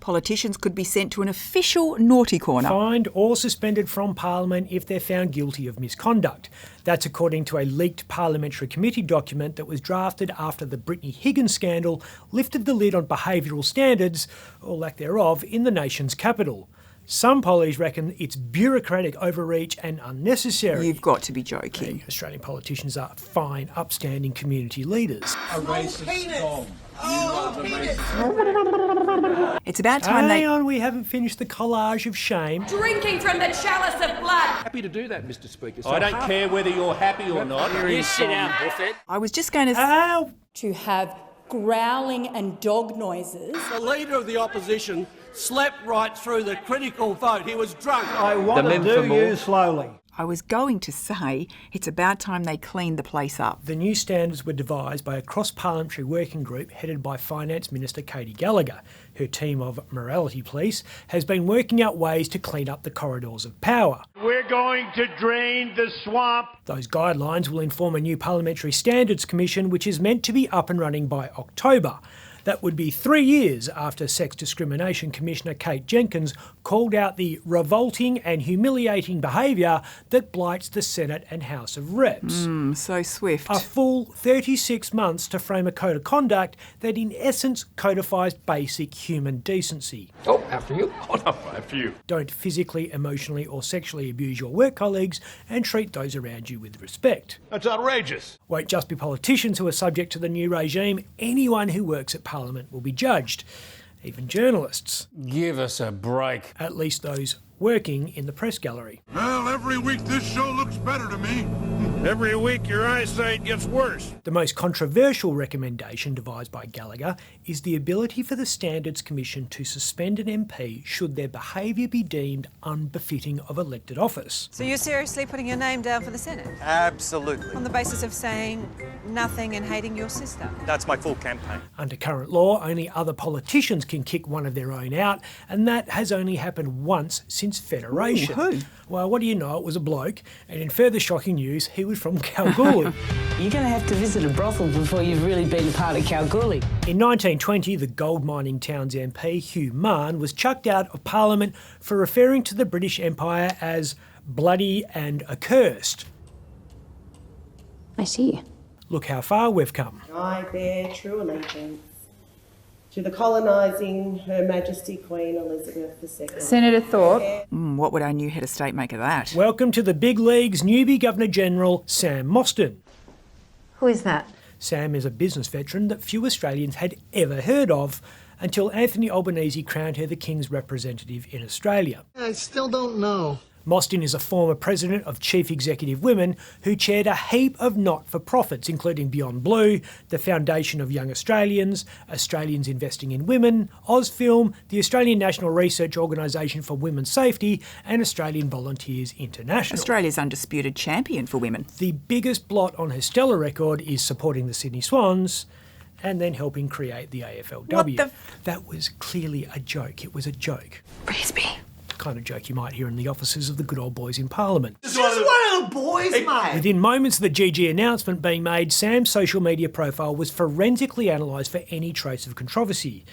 Politicians could be sent to an official naughty corner. Fined or suspended from Parliament if they're found guilty of misconduct. That's according to a leaked parliamentary committee document that was drafted after the Brittany Higgins scandal lifted the lid on behavioural standards, or lack thereof, in the nation's capital. Some pollies reckon it's bureaucratic overreach and unnecessary. You've got to be joking. Australian politicians are fine, upstanding community leaders. A racist dog. It's about time Hang on, we haven't finished the collage of shame. Drinking from the chalice of blood. Happy to do that, Mr. Speaker. I don't care whether you're happy or not. You sit down, Buffett. I was just going to... To have growling and dog noises. The Leader of the Opposition slept right through the critical vote. He was drunk. I want to do you slowly. I was going to say it's about time they cleaned the place up. The new standards were devised by a cross-parliamentary working group headed by Finance Minister Katie Gallagher. Her team of morality police has been working out ways to clean up the corridors of power. We're going to drain the swamp. Those guidelines will inform a new Parliamentary Standards Commission which is meant to be up and running by October. That would be 3 years after Sex Discrimination Commissioner Kate Jenkins called out the revolting and humiliating behaviour that blights the Senate and House of Reps. So swift. A full 36 months to frame a code of conduct that in essence codifies basic human decency. Oh, after you. Oh, no, after you. Don't physically, emotionally or sexually abuse your work colleagues and treat those around you with respect. That's outrageous. Won't just be politicians who are subject to the new regime. Anyone who works at Parliament will be judged, even journalists. Give us a break. At least those working in the press gallery. Well, every week this show looks better to me. Every week your eyesight gets worse. The most controversial recommendation devised by Gallagher is the ability for the Standards Commission to suspend an MP should their behaviour be deemed unbefitting of elected office. So you're seriously putting your name down for the Senate? Absolutely. On the basis of saying nothing and hating your sister? That's my full campaign. Under current law, only other politicians can kick one of their own out, and that has only happened once since Federation. Ooh, who? Well, what do you know, it was a bloke, and in further shocking news, he was from Kalgoorlie. You're going to have to visit a brothel before you've really been part of Kalgoorlie. In 1920, the gold mining town's MP, Hugh Mahon, was chucked out of Parliament for referring to the British Empire as bloody and accursed. I see. Look how far we've come. I bear true allegiance to the colonising Her Majesty Queen Elizabeth II. Senator Thorpe. What would our new head of state make of that? Welcome to the big leagues, newbie Governor General Sam Mostyn. Who is that? Sam is a business veteran that few Australians had ever heard of until Anthony Albanese crowned her the King's representative in Australia. I still don't know. Mostyn is a former president of Chief Executive Women who chaired a heap of not-for-profits, including Beyond Blue, the Foundation of Young Australians, Australians Investing in Women, Ozfilm, the Australian National Research Organisation for Women's Safety, and Australian Volunteers International. Australia's undisputed champion for women. The biggest blot on her stellar record is supporting the Sydney Swans and then helping create the AFLW. That was clearly a joke. It was a joke. Frisbee. Kind of joke you might hear in the offices of the good old boys in Parliament. This is one of the boys, mate. Within moments of the GG announcement being made, Sam's social media profile was forensically analysed for any trace of controversy,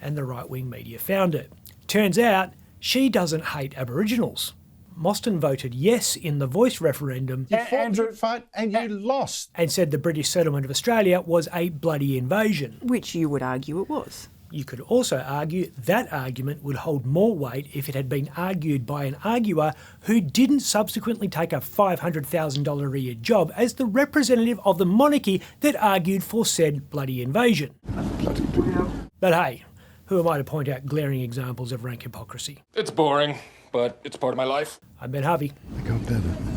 and the right-wing media found it. Turns out, she doesn't hate Aboriginals. Mostyn voted yes in the Voice referendum. Andrew fight and you lost. And said the British settlement of Australia was a bloody invasion. Which you would argue it was. You could also argue that argument would hold more weight if it had been argued by an arguer who didn't subsequently take a $500,000 a year job as the representative of the monarchy that argued for said bloody invasion. Bloody brilliant. But hey, who am I to point out glaring examples of rank hypocrisy? It's boring, but it's part of my life. I'm Ben Harvey. I got better.